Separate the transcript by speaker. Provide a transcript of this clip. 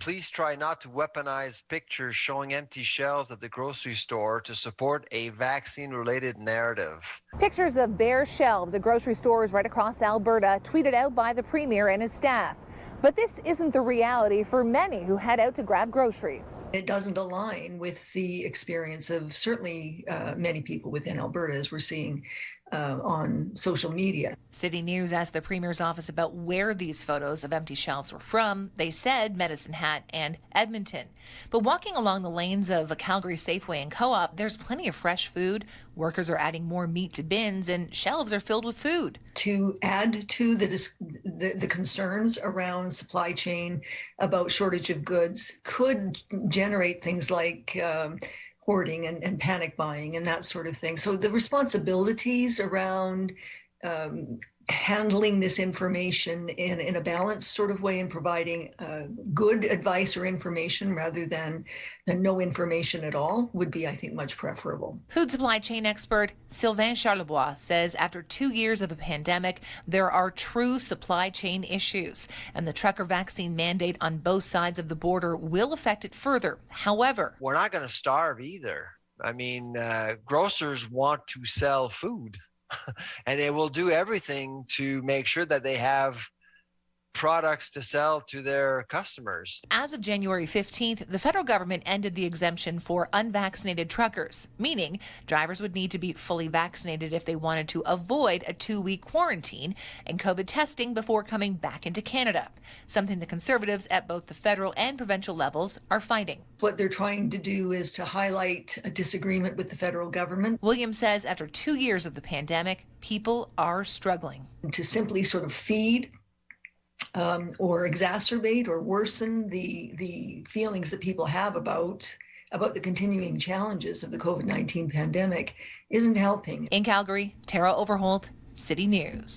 Speaker 1: Please try not to weaponize pictures showing empty shelves at the grocery store to support a vaccine-related narrative.
Speaker 2: Pictures of bare shelves at grocery stores right across Alberta tweeted out by the Premier and his staff. But this isn't the reality for many who head out to grab groceries.
Speaker 3: It doesn't align with the experience of certainly many people within Alberta, as we're seeing on social media.
Speaker 4: City News asked the Premier's office about where these photos of empty shelves were from. They said Medicine Hat and Edmonton. But walking along the lanes of a Calgary Safeway and Co-op, there's plenty of fresh food. Workers are adding more meat to bins, and shelves are filled with food.
Speaker 3: To add to the concerns around supply chain, about shortage of goods, could generate things like hoarding and panic buying and that sort of thing. So the responsibilities around handling this information in a balanced sort of way and providing good advice or information rather than no information at all would be, I think, much preferable.
Speaker 4: Food supply chain expert Sylvain Charlebois says after 2 years of a pandemic, there are true supply chain issues, and the trucker vaccine mandate on both sides of the border will affect it further. However,
Speaker 1: we're not going to starve either. I mean, grocers want to sell food. And they will do everything to make sure that they have products to sell to their customers.
Speaker 4: As of January 15th, the federal government ended the exemption for unvaccinated truckers, meaning drivers would need to be fully vaccinated if they wanted to avoid a 2-week quarantine and COVID testing before coming back into Canada, something the Conservatives at both the federal and provincial levels are fighting.
Speaker 3: What they're trying to do is to highlight a disagreement with the federal government.
Speaker 4: Williams says after 2 years of the pandemic, people are struggling.
Speaker 3: To simply sort of feed or exacerbate or worsen the feelings that people have about the continuing challenges of the COVID-19 pandemic isn't helping.
Speaker 4: In Calgary, Tara Overholt, City News.